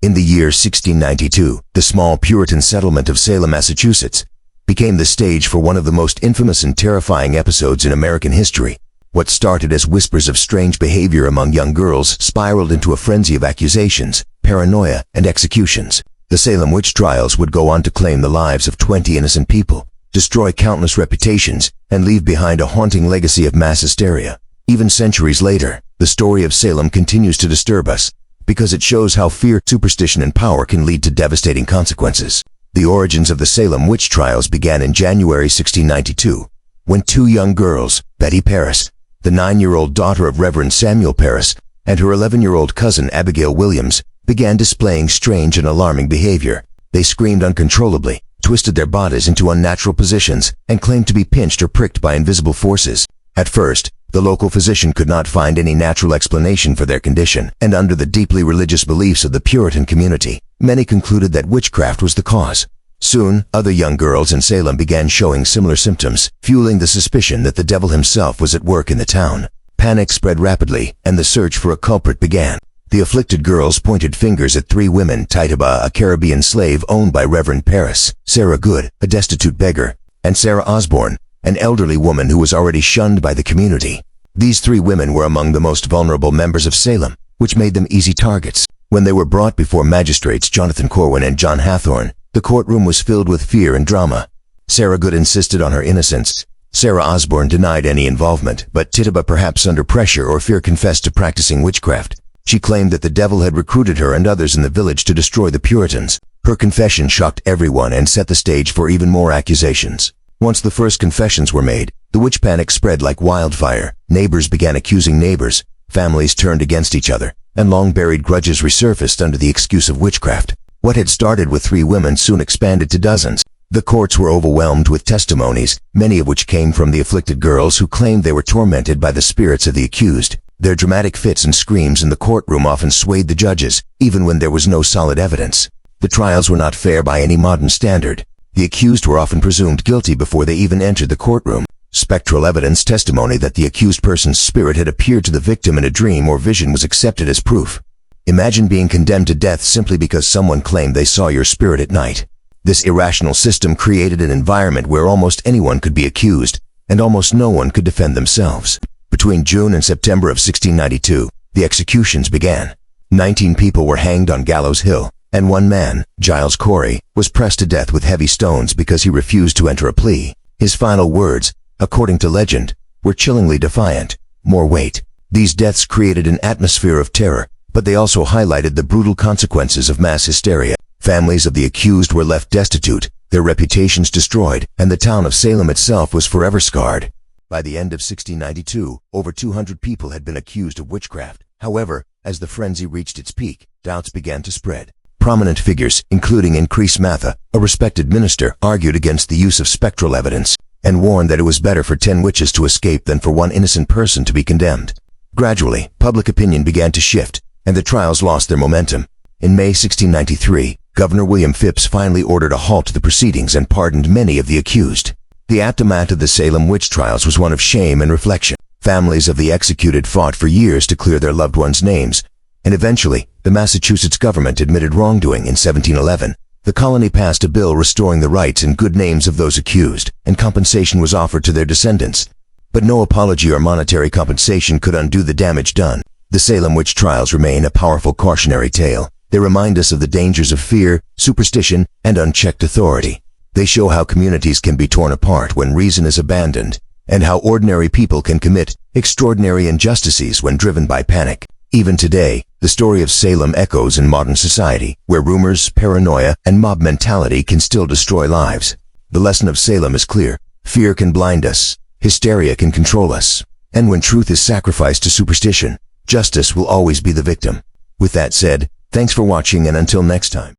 In the year 1692, the small Puritan settlement of Salem, Massachusetts, became the stage for one of the most infamous and terrifying episodes in American history. What started as whispers of strange behavior among young girls spiraled into a frenzy of accusations, paranoia, and executions. The Salem Witch Trials would go on to claim the lives of 20 innocent people, destroy countless reputations, and leave behind a haunting legacy of mass hysteria. Even centuries later, the story of Salem continues to disturb us, because it shows how fear, superstition, and power can lead to devastating consequences. The origins of the Salem Witch Trials began in January 1692, when two young girls, Betty Parris, the 9-year-old daughter of Reverend Samuel Parris, and her 11-year-old cousin Abigail Williams, began displaying strange and alarming behavior. They screamed uncontrollably, twisted their bodies into unnatural positions, and claimed to be pinched or pricked by invisible forces. At first, the local physician could not find any natural explanation for their condition, and under the deeply religious beliefs of the Puritan community, many concluded that witchcraft was the cause. Soon, other young girls in Salem began showing similar symptoms, fueling the suspicion that the devil himself was at work in the town. Panic spread rapidly, and the search for a culprit began. The afflicted girls pointed fingers at three women: Tituba, a Caribbean slave owned by Reverend Parris; Sarah Good, a destitute beggar; and Sarah Osborne, an elderly woman who was already shunned by the community. These three women were among the most vulnerable members of Salem, which made them easy targets. When they were brought before magistrates Jonathan Corwin and John Hathorne, the courtroom was filled with fear and drama. Sarah Good insisted on her innocence. Sarah Osborne denied any involvement, but Tituba, perhaps under pressure or fear, confessed to practicing witchcraft. She claimed that the devil had recruited her and others in the village to destroy the Puritans. Her confession shocked everyone and set the stage for even more accusations. Once the first confessions were made, the witch panic spread like wildfire. Neighbors began accusing neighbors, families turned against each other, and long-buried grudges resurfaced under the excuse of witchcraft. What had started with three women soon expanded to dozens. The courts were overwhelmed with testimonies, many of which came from the afflicted girls who claimed they were tormented by the spirits of the accused. Their dramatic fits and screams in the courtroom often swayed the judges, even when there was no solid evidence. The trials were not fair by any modern standard. The accused were often presumed guilty before they even entered the courtroom. Spectral evidence, testimony that the accused person's spirit had appeared to the victim in a dream or vision, was accepted as proof. Imagine being condemned to death simply because someone claimed they saw your spirit at night. This irrational system created an environment where almost anyone could be accused, and almost no one could defend themselves. Between June and September of 1692, the executions began. 19 people were hanged on Gallows Hill, and one man, Giles Corey, was pressed to death with heavy stones because he refused to enter a plea. His final words, according to legend, were chillingly defiant: "More weight." These deaths created an atmosphere of terror, but they also highlighted the brutal consequences of mass hysteria. Families of the accused were left destitute, their reputations destroyed, and the town of Salem itself was forever scarred. By the end of 1692, over 200 people had been accused of witchcraft. However, as the frenzy reached its peak, doubts began to spread. Prominent figures, including Increase Mather, a respected minister, argued against the use of spectral evidence, and warned that it was better for 10 witches to escape than for one innocent person to be condemned. Gradually, public opinion began to shift, and the trials lost their momentum. In May 1693, Governor William Phips finally ordered a halt to the proceedings and pardoned many of the accused. The aftermath of the Salem Witch Trials was one of shame and reflection. Families of the executed fought for years to clear their loved ones' names, and eventually, the Massachusetts government admitted wrongdoing in 1711. The colony passed a bill restoring the rights and good names of those accused, and compensation was offered to their descendants. But no apology or monetary compensation could undo the damage done. The Salem Witch Trials remain a powerful cautionary tale. They remind us of the dangers of fear, superstition, and unchecked authority. They show how communities can be torn apart when reason is abandoned, and how ordinary people can commit extraordinary injustices when driven by panic. Even today, the story of Salem echoes in modern society, where rumors, paranoia, and mob mentality can still destroy lives. The lesson of Salem is clear: fear can blind us, hysteria can control us, and when truth is sacrificed to superstition, justice will always be the victim. With that said, thanks for watching, and until next time.